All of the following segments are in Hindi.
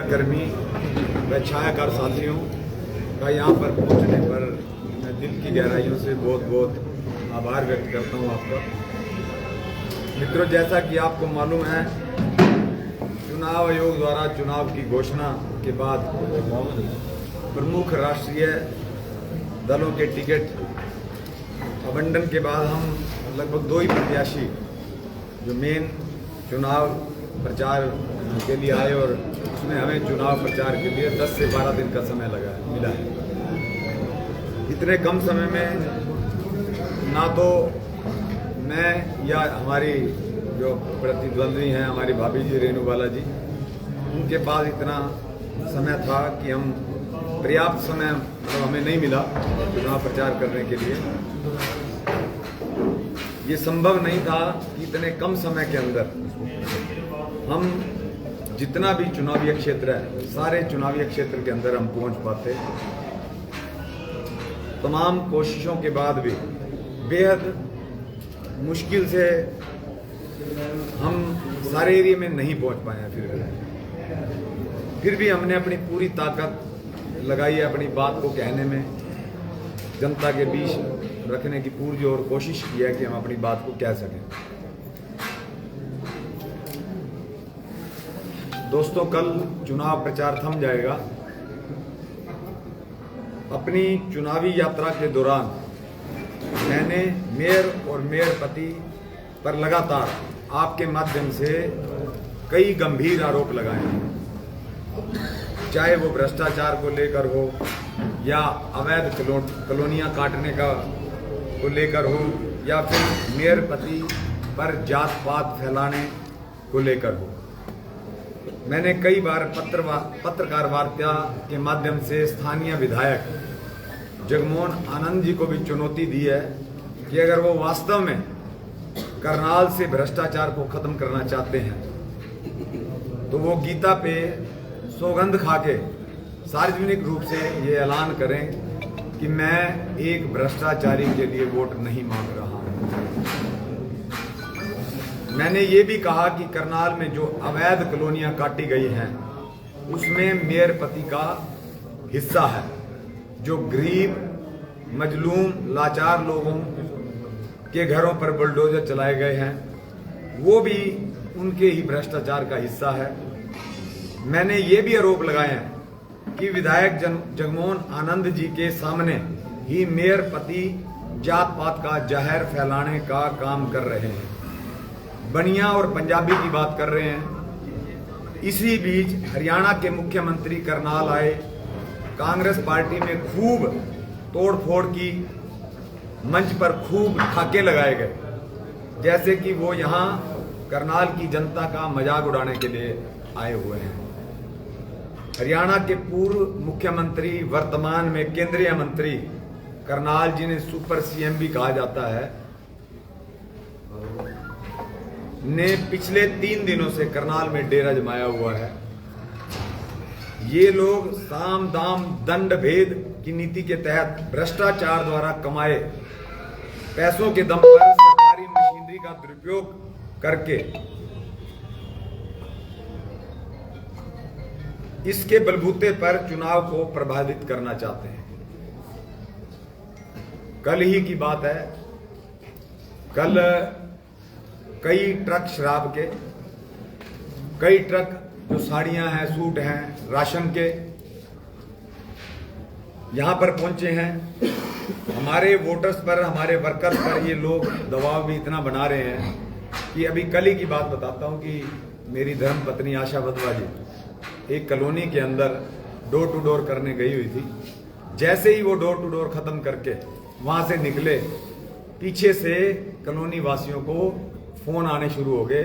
कर्मी व छायाकार साथियों का यहाँ पर पहुँचने पर मैं दिल की गहराइयों से बहुत बहुत आभार व्यक्त करता हूँ आपका। मित्रों, जैसा कि आपको मालूम है, चुनाव आयोग द्वारा चुनाव की घोषणा के बाद प्रमुख राष्ट्रीय दलों के टिकट आवंटन के बाद हम लगभग 2 ही प्रत्याशी जो मेन चुनाव प्रचार के लिए आए और उसमें हमें चुनाव प्रचार के लिए 10 से 12 दिन का समय मिला है। इतने कम समय में ना तो मैं या हमारी जो प्रतिद्वंदी हैं, हमारी भाभी जी रेणुबाला जी, उनके पास इतना समय था कि हम पर्याप्त समय हमें नहीं मिला चुनाव प्रचार करने के लिए। ये संभव नहीं था कि इतने कम समय के अंदर हम जितना भी चुनावी क्षेत्र है, सारे चुनावी क्षेत्र के अंदर हम पहुंच पाते। तमाम कोशिशों के बाद भी बेहद मुश्किल से हम सारे एरिया में नहीं पहुंच पाए हैं। फिर भी हमने अपनी पूरी ताकत लगाई है अपनी बात को कहने में, जनता के बीच रखने की पूरी और कोशिश की है कि हम अपनी बात को कह सकें। दोस्तों, कल चुनाव प्रचार थम जाएगा। अपनी चुनावी यात्रा के दौरान मैंने मेयर और मेयर पति पर लगातार आपके माध्यम से कई गंभीर आरोप लगाए हैं, चाहे वो भ्रष्टाचार को लेकर हो या अवैध कॉलोनियां काटने को लेकर हो या फिर मेयर पति पर जात पात फैलाने को लेकर हो। मैंने कई बार पत्रकार वार्ता के माध्यम से स्थानीय विधायक जगमोहन आनंद जी को भी चुनौती दी है कि अगर वो वास्तव में करनाल से भ्रष्टाचार को खत्म करना चाहते हैं तो वो गीता पे सौगंध खा के सार्वजनिक रूप से ये ऐलान करें कि मैं एक भ्रष्टाचारी के लिए वोट नहीं मांग रहा हूं। मैंने ये भी कहा कि करनाल में जो अवैध कॉलोनियां काटी गई हैं उसमें मेयर पति का हिस्सा है। जो गरीब, मजलूम, लाचार लोगों के घरों पर बुलडोजर चलाए गए हैं, वो भी उनके ही भ्रष्टाचार का हिस्सा है। मैंने ये भी आरोप लगाए हैं कि विधायक जगमोहन आनंद जी के सामने ही मेयर पति जात पात का जहर फैलाने का काम कर रहे हैं, बनिया और पंजाबी की बात कर रहे हैं। इसी बीच हरियाणा के मुख्यमंत्री करनाल आए, कांग्रेस पार्टी में खूब तोड़फोड़ की, मंच पर खूब ठाके लगाए गए, जैसे कि वो यहाँ करनाल की जनता का मजाक उड़ाने के लिए आए हुए हैं। हरियाणा के पूर्व मुख्यमंत्री, वर्तमान में केंद्रीय मंत्री करनाल, जिन्हें सुपर सीएम भी कहा जाता है, ने पिछले 3 दिनों से करनाल में डेरा जमाया हुआ है। ये लोग साम दाम दंड भेद की नीति के तहत भ्रष्टाचार द्वारा कमाए पैसों के दम पर सरकारी मशीनरी का दुरुपयोग करके इसके बलबूते पर चुनाव को प्रभावित करना चाहते हैं। कल ही की बात है, कल कई ट्रक शराब के, कई ट्रक जो साड़ियां हैं, सूट हैं, राशन के यहां पर पहुंचे हैं। हमारे वोटर्स पर, हमारे वर्कर्स पर ये लोग दबाव भी इतना बना रहे हैं कि अभी कल ही की बात बताता हूं कि मेरी धर्म पत्नी आशा वधवा जी एक कॉलोनी के अंदर डोर टू डोर करने गई हुई थी। जैसे ही वो डोर टू डोर खत्म करके वहां से निकले, पीछे से कॉलोनी वासियों को फोन आने शुरू हो गए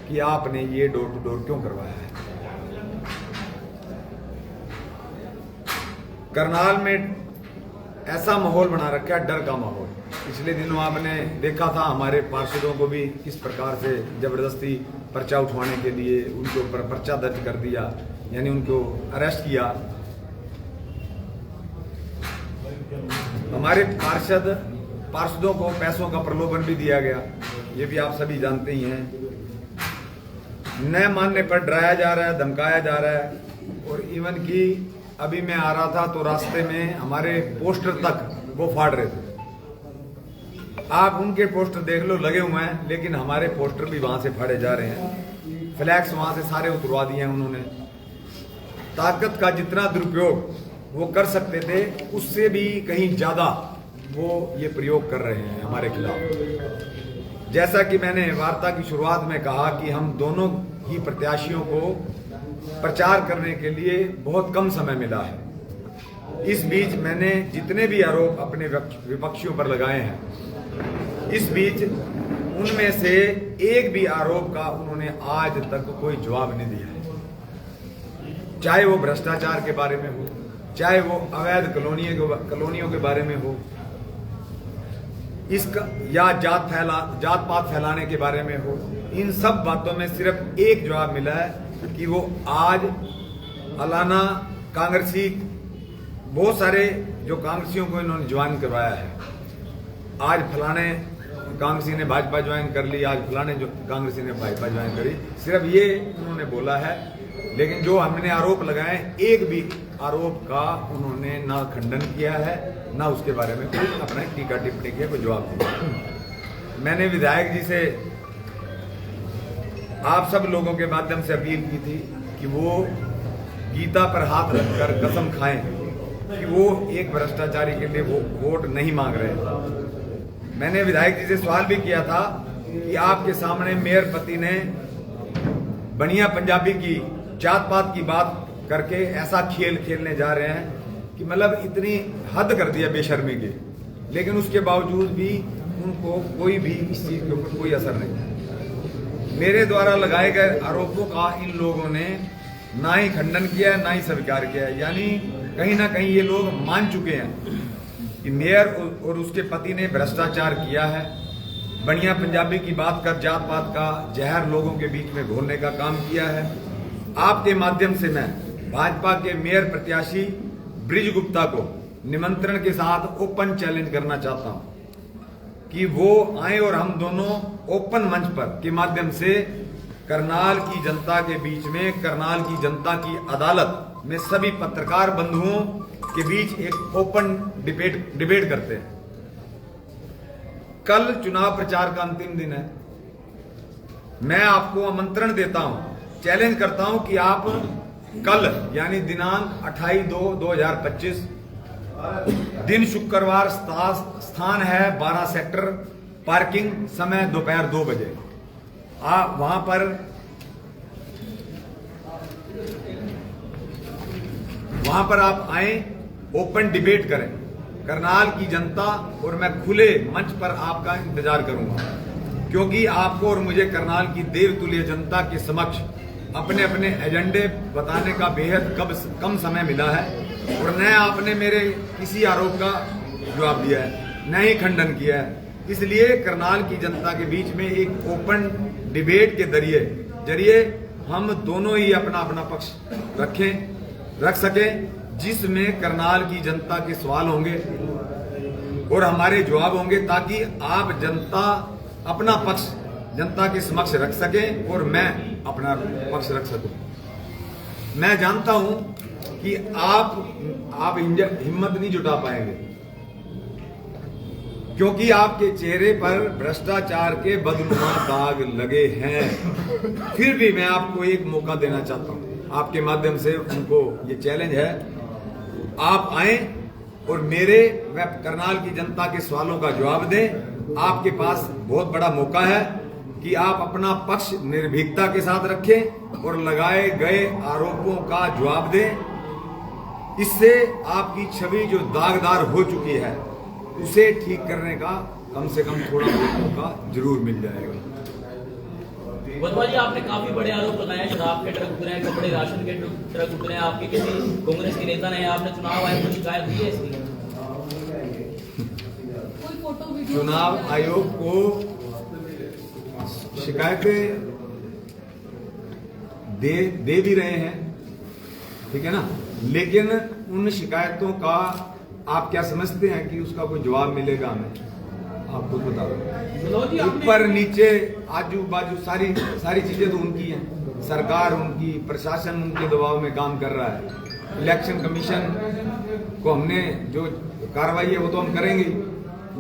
कि आपने ये डोर टू डोर क्यों करवाया है। करनाल में ऐसा माहौल बना रखा है, डर का माहौल। पिछले दिनों आपने देखा था हमारे पार्षदों को भी किस प्रकार से जबरदस्ती पर्चा उठवाने के लिए उनके ऊपर पर्चा दर्ज कर दिया, यानी उनको अरेस्ट किया। हमारे पार्षदों को पैसों का प्रलोभन भी दिया गया, ये भी आप सभी जानते ही हैं। न मानने पर डराया जा रहा है, धमकाया जा रहा है। और इवन कि अभी मैं आ रहा था तो रास्ते में हमारे पोस्टर तक वो फाड़ रहे थे। आप उनके पोस्टर देख लो, लगे हुए हैं, लेकिन हमारे पोस्टर भी वहां से फाड़े जा रहे हैं। फ्लैक्स वहां से सारे उतरवा दिए हैं उन्होंने। ताकत का जितना दुरुपयोग वो कर सकते थे, उससे भी कहीं ज्यादा वो ये प्रयोग कर रहे हैं हमारे खिलाफ। जैसा कि मैंने वार्ता की शुरुआत में कहा कि हम दोनों ही प्रत्याशियों को प्रचार करने के लिए बहुत कम समय मिला है। इस बीच मैंने जितने भी आरोप अपने विपक्षियों पर लगाए हैं, इस बीच उनमें से एक भी आरोप का उन्होंने आज तक कोई जवाब नहीं दिया है। चाहे वो भ्रष्टाचार के बारे में हो, चाहे वो अवैध कॉलोनियों के बारे में हो, इसका या जात पात फैलाने के बारे में हो, इन सब बातों में सिर्फ एक जवाब मिला है कि वो आज अलाना कांग्रेसी, बहुत सारे जो कांग्रेसियों को इन्होंने ज्वाइन करवाया है। आज फलाने कांग्रेसी ने भाजपा ज्वाइन कर ली, आज फलाने जो कांग्रेसी ने भाजपा ज्वाइन करी, सिर्फ ये उन्होंने बोला है। लेकिन जो हमने आरोप लगाए, एक भी आरोप का उन्होंने ना खंडन किया है, ना उसके बारे में कोई अपना टीका टिप्पणी किया, कोई जवाब दिया। मैंने विधायक जी से, आप सब लोगों के माध्यम से अपील की थी कि वो गीता पर हाथ रखकर कसम खाएं कि वो एक भ्रष्टाचारी के लिए वो वोट नहीं मांग रहे। मैंने विधायक जी से सवाल भी किया था कि आपके सामने मेयर पति ने बढ़िया पंजाबी की जात पात की बात करके ऐसा खेल खेलने जा रहे हैं कि मतलब इतनी हद कर दिया बेशर्मी की, लेकिन उसके बावजूद भी उनको कोई भी इस चीज के ऊपर कोई असर नहीं। मेरे द्वारा लगाए गए आरोपों का इन लोगों ने ना ही खंडन किया है, ना ही स्वीकार किया है। यानी कहीं ना कहीं ये लोग मान चुके हैं कि मेयर और उसके पति ने भ्रष्टाचार किया है, बढ़िया पंजाबी की बात कर जात पात का जहर लोगों के बीच में घोलने का काम किया है। आपके माध्यम से मैं भाजपा के मेयर प्रत्याशी ब्रिज गुप्ता को निमंत्रण के साथ ओपन चैलेंज करना चाहता हूं कि वो आए और हम दोनों ओपन मंच पर के माध्यम से करनाल की जनता के बीच में, करनाल की जनता की अदालत में सभी पत्रकार बंधुओं के बीच एक ओपन डिबेट करते हैं। कल चुनाव प्रचार का अंतिम दिन है। मैं आपको आमंत्रण देता हूं, चैलेंज करता हूं कि आप कल यानी दिनांक 28/2/2025, दिन शुक्रवार, स्थान है 12 सेक्टर, पार्किंग, समय दोपहर 2 बजे। आप वहां पर आप आए, ओपन डिबेट करें। करनाल की जनता और मैं खुले मंच पर आपका इंतजार करूंगा, क्योंकि आपको और मुझे करनाल की देवतुल्य जनता के समक्ष अपने अपने एजेंडे बताने का बेहद कम समय मिला है और न आपने मेरे किसी आरोप का जवाब दिया है, न ही खंडन किया है। इसलिए करनाल की जनता के बीच में एक ओपन डिबेट के जरिए हम दोनों ही अपना अपना पक्ष रख सकें, जिसमें करनाल की जनता के सवाल होंगे और हमारे जवाब होंगे, ताकि आप जनता अपना पक्ष जनता के समक्ष रख सकें और मैं अपना पक्ष रख सकूं। मैं जानता हूं कि आप हिम्मत नहीं जुटा पाएंगे, क्योंकि आपके चेहरे पर भ्रष्टाचार के बदनुमा दाग लगे हैं। फिर भी मैं आपको एक मौका देना चाहता हूं, आपके माध्यम से उनको ये चैलेंज है, आप आए और मेरे व करनाल की जनता के सवालों का जवाब दें। आपके पास बहुत बड़ा मौका है कि आप अपना पक्ष निर्भीकता के साथ रखें और लगाए गए आरोपों का जवाब दें। इससे आपकी छवि जो दागदार हो चुकी है, उसे ठीक करने का कम से कम थोड़ा मौका जरूर मिल जाएगा। वधवा जी, आपने काफी बड़े आरोप लगाए, शराब के ट्रक उतरे हैं, कपड़े राशन के ट्रक उतरे हैं। आपके किसी कांग्रेस के नेता ने, आपने चुनाव आयोग को शिकायत दी है इसकी? चुनाव आयोग को शिकायतें दे भी रहे हैं, ठीक है ना, लेकिन उन शिकायतों का आप क्या समझते हैं कि उसका कोई जवाब मिलेगा हमें? आपको बता दो, ऊपर नीचे आजू बाजू सारी चीजें तो उनकी हैं, सरकार उनकी प्रशासन उनके दबाव में काम कर रहा है। इलेक्शन कमीशन को हमने जो कार्रवाई है वो तो हम करेंगे,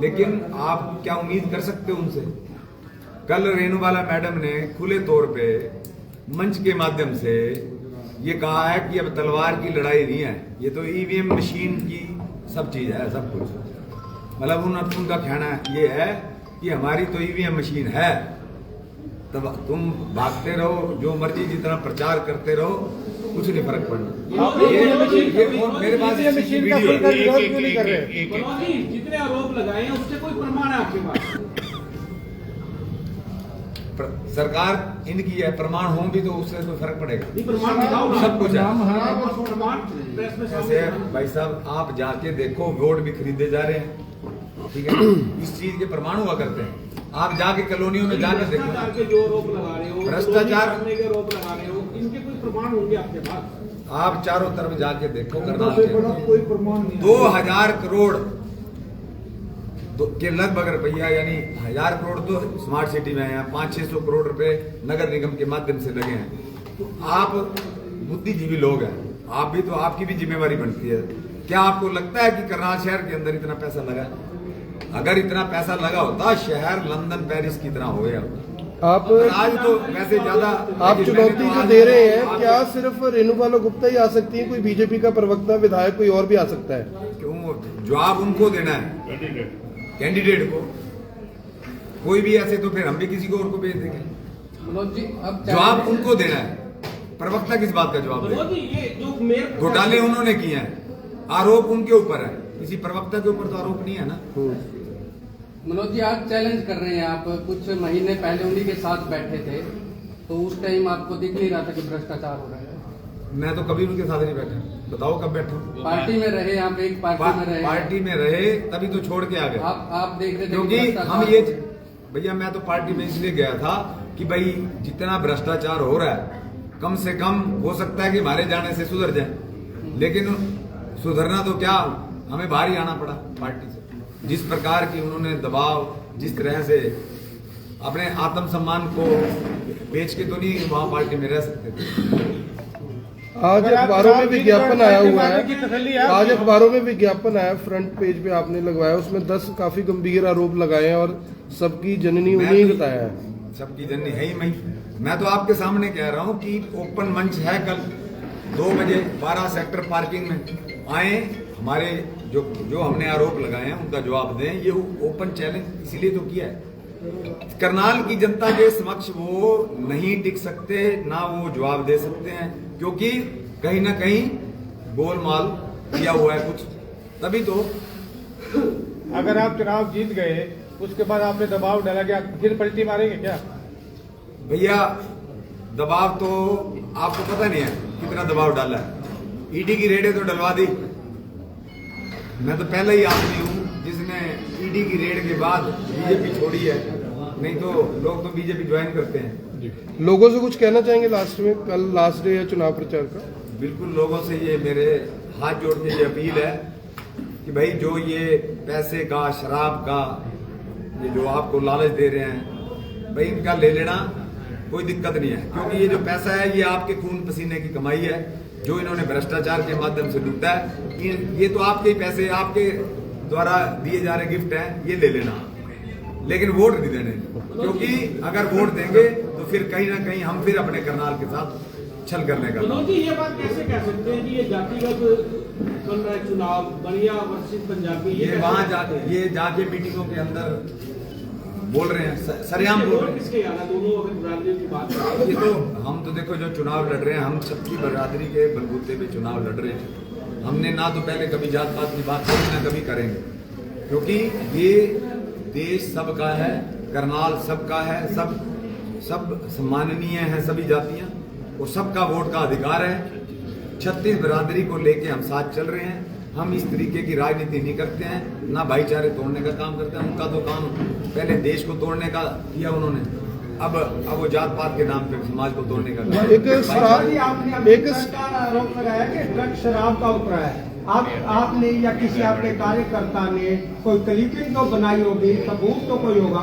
लेकिन आप क्या उम्मीद कर सकते हो उनसे? कल रेणुबाला मैडम ने खुले तौर पे मंच के माध्यम से ये कहा है कि अब तलवार की लड़ाई नहीं है, ये तो ईवीएम मशीन की सब चीज है, सब कुछ। मतलब उनका कहना ये है कि हमारी तो ईवीएम मशीन है, तब तुम भागते रहो, जो मर्जी जितना प्रचार करते रहो, कुछ नहीं फर्क पड़ना। ये मेरे पास इसकी वीडियो है। जितने आरोप लगाए हैं उससे कोई प्रमाण है आपके पास? सरकार इनकी है, प्रमाण हो भी तो उससे कोई फर्क पड़ेगा? प्रमाण सब कुछ है। प्रमाण ऐसे भाई साहब आप जाके देखो, वोट भी खरीदे जा रहे हैं, ठीक है, इस चीज के प्रमाण हुआ करते हैं। आप जाके कॉलोनियों में जाके देखो, के जो आरोप लगा रहे हो, भ्रष्टाचार के आरोप लगा रहे हो, इनके कोई प्रमाण होंगे आपके पास? आप चारों तरफ जाके देखो, करनाल के कोई प्रमाण नहीं। 2000 करोड़ के लगभग रुपया, यानी 1000 करोड़ तो स्मार्ट सिटी में है, 500-600 करोड़ रुपए नगर निगम के माध्यम से लगे हैं। तो आप बुद्धिजीवी लोग हैं, आप भी तो, आपकी भी जिम्मेवारी बनती है। क्या आपको लगता है कि करनाल शहर के अंदर इतना पैसा लगा? अगर इतना पैसा लगा होता, शहर लंदन पेरिस की तरह हो गया। आप आज तो वैसे ज्यादा आप चुनौती जो दे रहे हैं, क्या सिर्फ रेणुबाला गुप्ता ही आ सकती है? कोई बीजेपी का प्रवक्ता, विधायक, कोई और भी आ सकता है? क्यों? जवाब उनको देना है, कैंडिडेट को। कोई भी ऐसे तो फिर हम भी किसी को और को भेज देंगे। मनोज जी, अब जवाब उनको देना है, प्रवक्ता किस बात का जवाब देगा? ये जो मेयर घोटाले उन्होंने किए हैं, आरोप उनके ऊपर है, किसी प्रवक्ता के ऊपर तो आरोप नहीं है ना। मनोज जी, आज चैलेंज कर रहे हैं आप। कुछ महीने पहले उन्हीं के साथ बैठे थे, तो उस टाइम आपको दिख नहीं रहा था कि भ्रष्टाचार हो रहा है? मैं तो कभी उनके साथ नहीं बैठा, बताओ कब बैठा? पार्टी में रहे आप, एक पार्टी में रहे। पार्टी में रहे तभी तो छोड़ के आ गए। आप देख रहे थे क्योंकि हम ये, भैया मैं तो पार्टी में इसलिए गया था कि भाई जितना भ्रष्टाचार हो रहा है, कम से कम हो सकता है कि हमारे जाने से सुधर जाए, लेकिन सुधरना तो क्या, हमें बाहर ही आना पड़ा पार्टी से। जिस प्रकार की उन्होंने दबाव, जिस तरह से अपने आत्मसम्मान को बेच के तो नहीं वहां पार्टी में रह सकते थे। आज अखबारों में विज्ञापन आया हुआ है, आज अखबारों में विज्ञापन आया, फ्रंट पेज पे आपने लगवाया, उसमें 10 काफी गंभीर आरोप लगाए हैं और सबकी जननी उन्हीं बताया है। सबकी जननी है ही मैं तो आपके सामने कह रहा हूँ कि ओपन मंच है, कल 2 बजे 12 सेक्टर पार्किंग में आए, हमारे जो हमने आरोप लगाए हैं उनका जवाब दें। ये ओपन चैलेंज इसलिए तो किया है, करनाल की जनता के समक्ष वो नहीं टिक सकते, ना वो जवाब दे सकते हैं, क्योंकि कहीं ना कहीं गोलमाल किया हुआ है कुछ, तभी तो। अगर आप चुनाव जीत गए, उसके बाद आपने दबाव डाला, क्या फिर पलटी मारेंगे क्या? भैया दबाव तो आपको पता नहीं है कितना दबाव डाला है। ईडी की रेडें तो डलवा दी, मैं तो पहले ही आदमी हूँ जिसने ईडी की रेड के बाद बीजेपी छोड़ी है, नहीं तो लोग तो बीजेपी ज्वाइन करते हैं। लोगों से कुछ कहना चाहेंगे लास्ट में? कल लास्ट डे है चुनाव प्रचार का। बिल्कुल, लोगों से ये मेरे हाथ जोड़ के ये अपील है कि भाई जो ये पैसे का, शराब का, ये जो आपको लालच दे रहे हैं, भाई इनका ले लेना कोई दिक्कत नहीं है, क्योंकि ये जो पैसा है ये आपके खून पसीने की कमाई है, जो इन्होंने भ्रष्टाचार के माध्यम से लूटा है। ये तो आपके ही पैसे, आपके द्वारा दिए जा रहे गिफ्ट हैं, ये ले लेना, लेकिन वोट नहीं देने, क्योंकि अगर वोट देंगे तो फिर कहीं ना कहीं हम फिर अपने करनाल के साथ छल करने का। मनोज जी, ये बात कैसे कह सकते हैं कि ये जातिगत चल रहा है चुनाव, बनिया वर्सेस पंजाबी? ये वहां जाके मीटिंगों के अंदर बोल रहे हैं, सरेआम बोल रहे हैं। किसके यार दोनों अगर बरादरी की बात करें, ये तो हम तो देखो जो चुनाव लड़ रहे हैं, हम सबकी बरादरी के बलबूते पे चुनाव लड़ रहे हैं। हमने ना तो पहले कभी जात पात की बात करी, ना कभी करेंगे, क्योंकि ये देश सबका है, करनाल सबका है, सब सम्माननीय है, सभी जातियां, और सबका वोट का अधिकार है। 36 बरादरी को लेके हम साथ चल रहे हैं। हम इस तरीके की राजनीति नहीं करते हैं, ना भाईचारे तोड़ने का काम करते हैं। उनका तो काम पहले देश को तोड़ने का किया उन्होंने, अब वो जात पात के नाम पे समाज को तोड़ने का काम। एक आरोप लगाया कि ड्रग शराब का उतरा है, आपने या किसी आपके कार्यकर्ता ने कोई क्लिपिंग तो बनाई होगी, सबूत तो कोई होगा?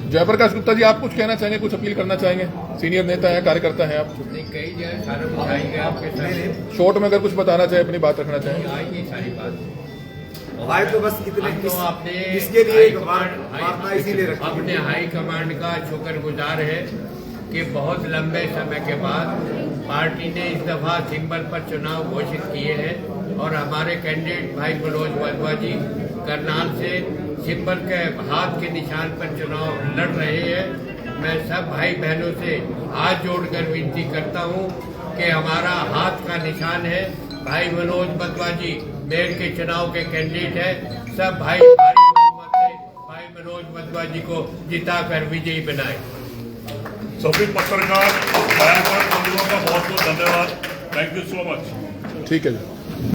जयप्रकाश गुप्ता जी, आप कुछ कहना चाहेंगे, कुछ अपील करना चाहेंगे? सीनियर नेता है, कार्यकर्ता है आप। कई जगह सारा कुछ आएंगे आपके साथ। शॉर्ट में अगर कुछ बताना चाहे, अपनी बात रखना चाहें। आएगी सारी बात। आए तो बस इतने हम तो अपने इसके लिए वार्ता इसीलिए रखी है। अपने हाई कमांड का शुक्रगुजार है कि बहुत लंबे समय के बाद पार्टी ने इस दफा सिंबल पर चुनाव घोषित किए हैं और हमारे कैंडिडेट भाई मनोज वधवा जी करनाल से सिंबल के हाथ के निशान पर चुनाव लड़ रहे हैं। मैं सब भाई बहनों से हाथ जोड़कर विनती करता हूं कि हमारा हाथ का निशान है। भाई मनोज वधवा जी मेयर के चुनाव के कैंडिडेट है। सब भाई भारी बहुमत से भाई मनोज वधवा जी को जिताकर विजयी बनाए। सभी पत्रकार का बहुत बहुत धन्यवाद। Thank you so much. ठीक है जी।